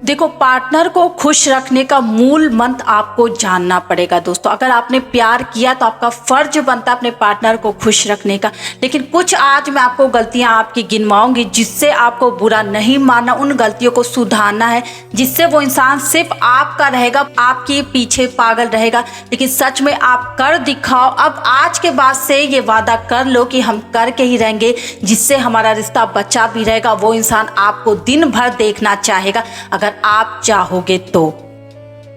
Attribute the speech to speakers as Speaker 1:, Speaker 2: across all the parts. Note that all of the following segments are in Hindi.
Speaker 1: देखो, पार्टनर को खुश रखने का मूल मंत्र आपको जानना पड़ेगा दोस्तों। अगर आपने प्यार किया तो आपका फर्ज बनता है अपने पार्टनर को खुश रखने का। लेकिन कुछ आज मैं आपको गलतियां आपकी गिनवाऊंगी जिससे आपको बुरा नहीं मानना, उन गलतियों को सुधारना है, जिससे वो इंसान सिर्फ आपका रहेगा, आपके पीछे पागल रहेगा। लेकिन सच में आप कर दिखाओ। अब आज के बाद से ये वादा कर लो कि हम करके ही रहेंगे, जिससे हमारा रिश्ता बचा भी रहेगा। वो इंसान आपको दिन भर देखना चाहेगा अगर आप चाहोगे तो।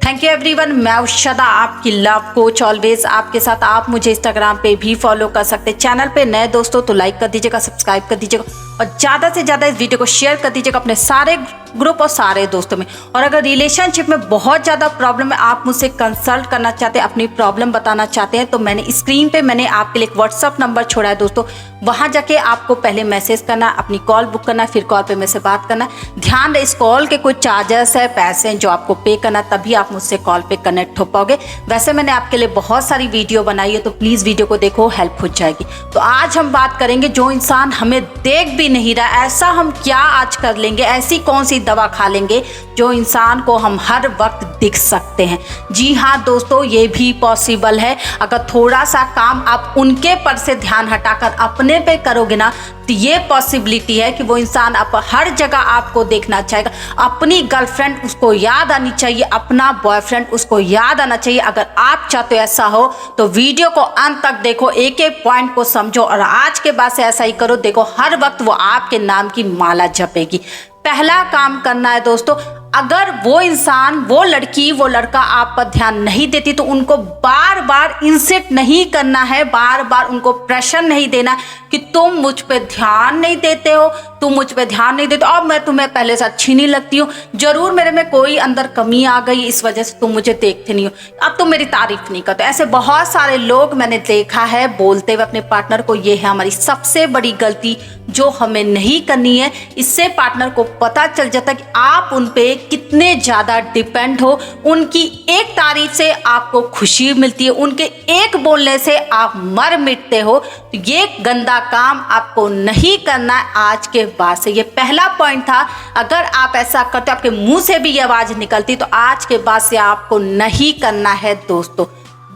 Speaker 1: Thank you everyone. मैं उषदा, आपकी लव कोच, ऑलवेज आपके साथ। आप मुझे इंस्टाग्राम पे भी फॉलो कर सकते हैं। चैनल पे नए दोस्तों तो लाइक कर दीजिएगा, सब्सक्राइब कर दीजिएगा और ज़्यादा से ज़्यादा इस वीडियो को शेयर कर दीजिएगा अपने सारे ग्रुप और सारे दोस्तों में। और अगर रिलेशनशिप में बहुत ज़्यादा प्रॉब्लम है, आप मुझसे कंसल्ट करना चाहते हैं, अपनी प्रॉब्लम बताना चाहते हैं, तो मैंने स्क्रीन पे आपके लिए एक व्हाट्सअप नंबर छोड़ा है दोस्तों। वहाँ जाके आपको पहले मैसेज करना, अपनी कॉल बुक करना, फिर कॉल पे मेरे से बात करना। ध्यान रहे, इस कॉल के कुछ चार्जेस है, पैसे हैं जो आपको पे करना, तभी आप मुझसे कॉल पे कनेक्ट हो पाओगे। वैसे मैंने आपके लिए बहुत सारी वीडियो बनाई है, तो प्लीज़ वीडियो को देखो, हेल्प हो जाएगी। तो आज हम बात करेंगे, जो इंसान हमें देख भी नहीं रहा, ऐसा हम क्या आज कर लेंगे, ऐसी कौन सी दवा खा लेंगे जो इंसान को हम हर वक्त दिख सकते हैं। जी हाँ दोस्तों, ये भी पॉसिबल है। अगर थोड़ा सा काम आप उनके पर से ध्यान हटाकर अपने पे करोगे ना, तो ये पॉसिबिलिटी है कि वो इंसान आप हर जगह आपको देखना चाहेगा। अपनी गर्लफ्रेंड उसको याद आनी चाहिए, अपना बॉयफ्रेंड उसको याद आना चाहिए। अगर आप चाहते हो ऐसा हो तो वीडियो को अंत तक देखो, एक एक पॉइंट को समझो और आज के बाद से ऐसा ही करो। देखो, हर वक्त वो आपके नाम की माला जपेगी। पहला काम करना है दोस्तों, अगर वो इंसान, वो लड़की, वो लड़का आप पर ध्यान नहीं देती तो उनको बार बार इंसिस्ट नहीं करना है, बार बार उनको प्रेशर नहीं देना कि तुम मुझ पे ध्यान नहीं देते हो, तुम मुझ पे ध्यान नहीं देते, और मैं तुम्हें पहले से अच्छी नहीं लगती हूँ, जरूर मेरे में कोई अंदर कमी आ गई, इस वजह से तुम मुझे देखते नहीं हो, अब तुम मेरी तारीफ नहीं करते। ऐसे बहुत सारे लोग मैंने देखा है बोलते हुए अपने पार्टनर को। ये है हमारी सबसे बड़ी गलती जो हमें नहीं करनी है। इससे पार्टनर को पता चल जाता है कि आप उन पे कितने ज़्यादा डिपेंड हो। उनकी एक तारीफ से आपको खुशी मिलती है, उनके एक बोलने से आप मर मिटते हो। तो ये गंदा काम आपको नहीं करना है आज के बाद से। ये पहला पॉइंट था। अगर आप ऐसा करते, आपके मुंह से भी ये आवाज़ निकलती, तो आज के बाद से आपको नहीं करना है दोस्तों।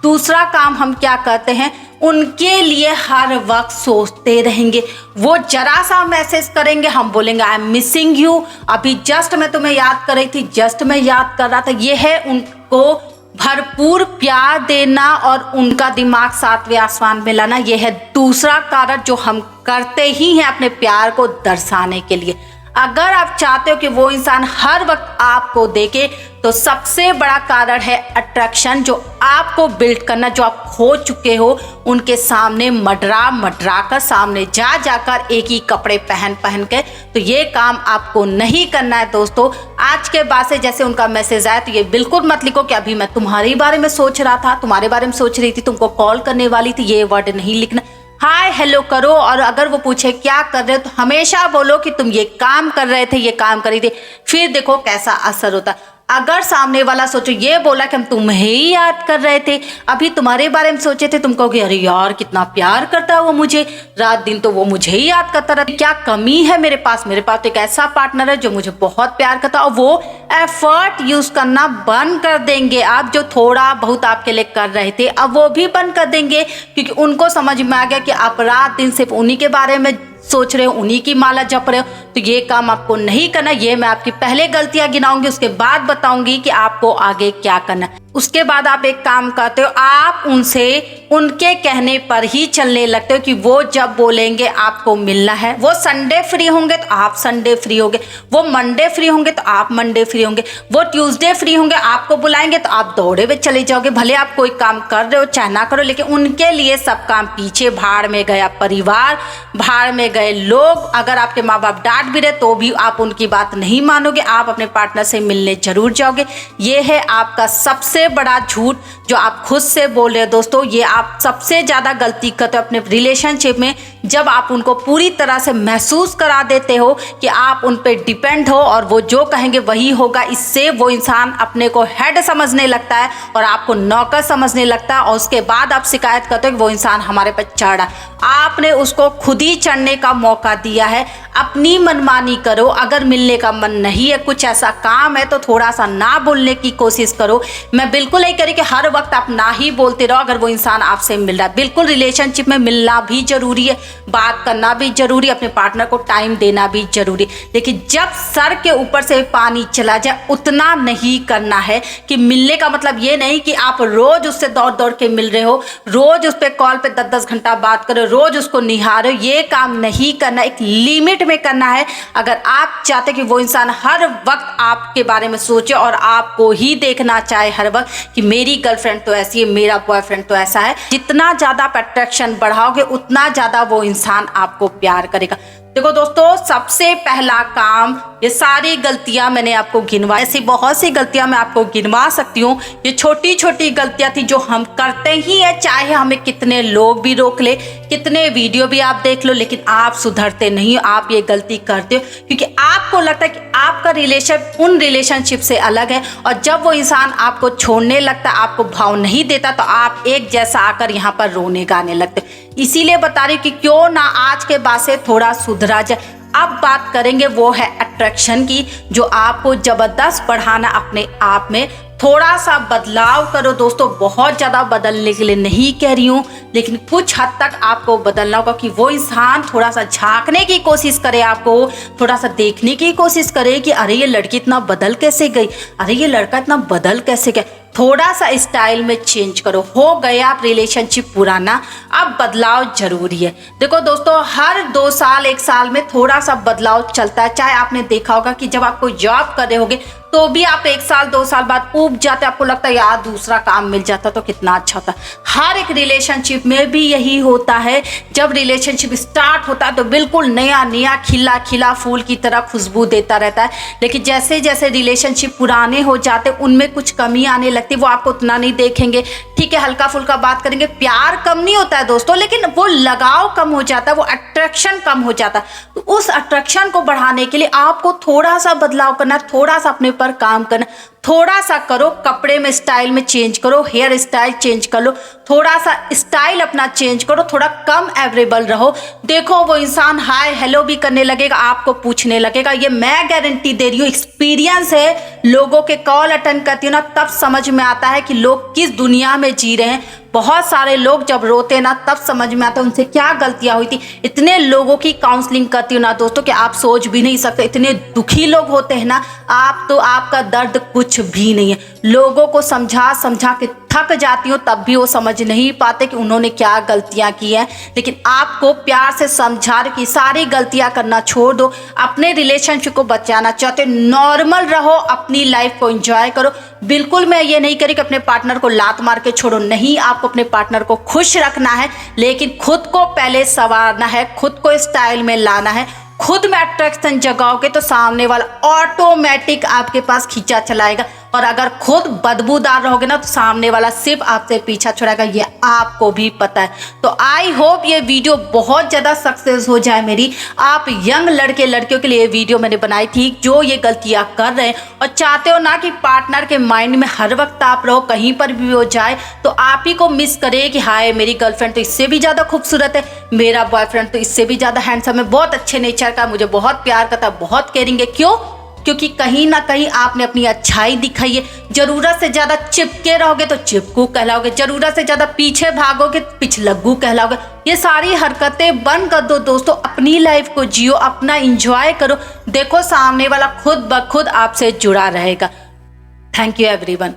Speaker 1: दूसरा काम हम क्या करते हैं, उनके लिए हर वक्त सोचते रहेंगे। वो जरा सा मैसेज करेंगे, हम बोलेंगे आई एम मिसिंग यू, अभी जस्ट मैं तुम्हें याद कर रही थी, जस्ट मैं याद कर रहा था। ये है उनको भरपूर प्यार देना और उनका दिमाग सातवें आसमान में लाना। ये है दूसरा कारण जो हम करते ही हैं अपने प्यार को दर्शाने के लिए। अगर आप चाहते हो कि वो इंसान हर वक्त आपको देखे, तो सबसे बड़ा कारण है अट्रैक्शन, जो आपको बिल्ड करना, जो आप खो चुके हो। उनके सामने मडरा कर, सामने जाकर एक ही कपड़े पहन के, तो ये काम आपको नहीं करना है दोस्तों। आज के बाद से जैसे उनका मैसेज आया तो ये बिल्कुल मत लिखो कि अभी मैं तुम्हारे बारे में सोच रहा था, तुम्हारे बारे में सोच रही थी, तुमको कॉल करने वाली थी। ये वर्ड नहीं लिखना। हाय हेलो करो, और अगर वो पूछे क्या कर रहे हो, तो हमेशा बोलो कि तुम ये काम कर रहे थे, ये काम कर रही थी। फिर देखो कैसा असर होता है। अगर सामने वाला सोचो, ये बोला कि हम तुम्हें ही याद कर रहे थे, अभी तुम्हारे बारे में सोचे थे, तुम कहोगे अरे यार कितना प्यार करता है वो मुझे, रात दिन तो वो मुझे ही याद करता रहता है, क्या कमी है मेरे पास तो एक ऐसा पार्टनर है जो मुझे बहुत प्यार करता है। और वो एफर्ट यूज करना बंद कर देंगे। आप जो थोड़ा बहुत आपके लिए कर रहे थे, अब वो भी बंद कर देंगे, क्योंकि उनको समझ में आ गया कि आप रात दिन सिर्फ उन्हीं के बारे में सोच रहे हो, उन्हीं की माला जप रहे हो। तो ये काम आपको नहीं करना। ये मैं आपकी पहले गलतियां गिनाऊंगी, उसके बाद बताऊंगी कि आपको आगे क्या करना है। उसके बाद आप एक काम करते हो, आप उनसे उनके कहने पर ही चलने लगते हो कि वो जब बोलेंगे आपको मिलना है, वो संडे फ्री होंगे तो आप संडे फ्री होंगे, वो मंडे फ्री होंगे तो आप मंडे फ्री होंगे, वो ट्यूसडे फ्री होंगे, आपको बुलाएंगे तो आप दौड़े हुए चले जाओगे। भले आप कोई काम कर रहे हो चाहे ना करो, लेकिन उनके लिए सब काम पीछे। भाड़ में गया परिवार, भाड़ में गए लोग। अगर आपके माँ बाप डांट भी रहे तो भी आप उनकी बात नहीं मानोगे, आप अपने पार्टनर से मिलने जरूर जाओगे। ये है आपका सबसे बड़ा झूठ जो आप खुद से बोल रहे हो दोस्तों। ये आप सबसे ज्यादा गलती करते हो अपने रिलेशनशिप में, जब आप उनको पूरी तरह से महसूस करा देते हो कि आप उन पे डिपेंड हो और वो जो कहेंगे वही होगा, इससे वो इंसान अपने को हेड समझने लगता है और आपको नौकर समझने लगता है और उसके बाद आप शिकायत करते हो कि वो इंसान हमारे पर चढ़ा। आपने उसको खुद ही चढ़ने का मौका दिया है। अपनी मनमानी करो। अगर मिलने का मन नहीं है, कुछ ऐसा काम है तो थोड़ा सा ना बोलने की कोशिश करो। मैं बिल्कुल नहीं कह रही कि हर वक्त आप ना ही बोलते रहो अगर वो इंसान आपसे मिल रहा है। बिल्कुल रिलेशनशिप में मिलना भी जरूरी है, बात करना भी जरूरी है, अपने पार्टनर को टाइम देना भी जरूरी है, लेकिन जब सर के ऊपर से पानी चला जाए उतना नहीं करना है। कि मिलने का मतलब ये नहीं कि आप रोज उससे दौड़ दौड़ के मिल रहे हो, रोज उस पर कॉल पे 10-10 घंटा बात करो, रोज उसको निहारो। ये काम नहीं करना, एक लिमिट में करना है। अगर आप चाहते कि वो इंसान हर वक्त आपके बारे में सोचे और आपको ही देखना चाहे हर वक्त कि मेरी गर्लफ्रेंड तो ऐसी है, मेरा बॉयफ्रेंड तो ऐसा है, जितना ज्यादा आप अट्रैक्शन बढ़ाओगे उतना ज्यादा वो इंसान आपको प्यार करेगा। देखो दोस्तों, सबसे पहला काम, ये सारी गलतियां मैंने आपको गिनवाई, ऐसी बहुत सी गलतियां मैं आपको गिनवा सकती हूँ। ये छोटी छोटी गलतियां थी जो हम करते ही है, चाहे हमें कितने लोग भी रोक ले, कितने वीडियो भी आप देख लो, लेकिन आप सुधरते नहीं हो। आप ये गलती करते हो क्योंकि आपको लगता है कि आपका रिलेशन उन रिलेशनशिप से अलग है और जब वो इंसान आपको छोड़ने लगता है, आपको भाव नहीं देता, तो आप एक जैसा आकर यहाँ पर रोने गाने लगते हो। इसीलिए बता रही हूँ कि क्यों ना आज के बाद से थोड़ा सुधरा जाए। अब बात करेंगे वो है अट्रैक्शन की, जो आपको जबरदस्त बढ़ाना अपने आप में। थोड़ा सा बदलाव करो दोस्तों, बहुत ज़्यादा बदलने के लिए नहीं कह रही हूँ, लेकिन कुछ हद तक आपको बदलना होगा कि वो इंसान थोड़ा सा झांकने की कोशिश करे, आपको थोड़ा सा देखने की कोशिश करे कि अरे ये लड़की इतना बदल कैसे गई, अरे ये लड़का इतना बदल कैसे गया। थोड़ा सा स्टाइल में चेंज करो। हो गया आप रिलेशनशिप पुराना, अब बदलाव जरूरी है। देखो दोस्तों, हर 2 साल 1 साल में थोड़ा सा बदलाव चलता है। चाहे आपने देखा होगा कि जब आप कोई जॉब कर रहे होगे तो भी आप 1 साल 2 साल बाद ऊब जाते, आपको लगता है यार दूसरा काम मिल जाता तो कितना अच्छा होता। हर एक रिलेशनशिप में भी यही होता है। जब रिलेशनशिप स्टार्ट होता है तो बिल्कुल नया नया खिला खिला फूल की तरह खुशबू देता रहता है, लेकिन जैसे जैसे रिलेशनशिप पुराने हो जाते उनमें कुछ कमी आने लगती, वो आपको उतना नहीं देखेंगे। ठीक है, हल्का फुल्का बात करेंगे, प्यार कम नहीं होता है दोस्तों, लेकिन वो लगाव कम हो जाता है, वो अट्रैक्शन कम हो जाता है। तो उस अट्रैक्शन को बढ़ाने के लिए आपको थोड़ा सा बदलाव करना, थोड़ा सा अपने पर काम करना। थोड़ा सा करो, कपड़े में स्टाइल में चेंज करो, हेयर स्टाइल चेंज कर लो, थोड़ा सा स्टाइल अपना चेंज करो, थोड़ा कम एवरेबल रहो। देखो वो इंसान हाय हेलो भी करने लगेगा, आपको पूछने लगेगा। ये मैं गारंटी दे रही हूँ, एक्सपीरियंस है। लोगों के कॉल अटेंड करती हूँ ना, तब समझ में आता है कि लोग किस दुनिया में जी रहे हैं। बहुत सारे लोग जब रोते ना तब समझ में आता है उनसे क्या गलतियां हुई थी। इतने लोगों की काउंसलिंग करती हूँ ना दोस्तों कि आप सोच भी नहीं सकते, इतने दुखी लोग होते हैं ना, आप तो आपका दर्द कुछ भी नहीं है। लोगों को समझा समझा के थक जाती हूँ, तब भी वो समझ नहीं पाते कि उन्होंने क्या गलतियां की हैं। लेकिन आपको प्यार से समझा कि सारी गलतियां करना छोड़ दो। अपने रिलेशनशिप को बचाना चाहते हो, नॉर्मल रहो, अपनी लाइफ को एंजॉय करो। बिल्कुल मैं ये नहीं करी कि अपने पार्टनर को लात मार के छोड़ो, नहीं, आपको अपने पार्टनर को खुश रखना है, लेकिन खुद को पहले संवारना है, खुद को स्टाइल में लाना है। खुद में अट्रैक्शन जगाओगे तो सामने वाला ऑटोमेटिक आपके पास खींचा चलाएगा, और अगर खुद बदबूदार रहोगे ना तो सामने वाला सिर्फ आपसे पीछा छुड़ाएगा, ये आपको भी पता है। तो आई होप ये वीडियो बहुत ज़्यादा सक्सेस हो जाए मेरी। आप यंग लड़के लड़कियों के लिए ये वीडियो मैंने बनाई थी जो ये गलतियां कर रहे हैं और चाहते हो ना कि पार्टनर के माइंड में हर वक्त आप रहो, कहीं पर भी हो जाए तो आप ही को मिस करे कि हाय मेरी गर्लफ्रेंड तो इससे भी ज़्यादा खूबसूरत है, मेरा बॉयफ्रेंड तो इससे भी ज़्यादा हैंडसम है, बहुत अच्छे नेचर का, मुझे बहुत प्यार करता है, बहुत केयरिंग है। क्यों? क्योंकि कहीं ना कहीं आपने अपनी अच्छाई दिखाई है। जरूरत से ज्यादा चिपके रहोगे तो चिपकू कहलाओगे, जरूरत से ज्यादा पीछे भागोगे तो पिछलग्गू कहलाओगे। ये सारी हरकतें बंद कर दो दोस्तों, अपनी लाइफ को जियो, अपना एंजॉय करो। देखो सामने वाला खुद ब खुद आपसे जुड़ा रहेगा। Thank you everyone.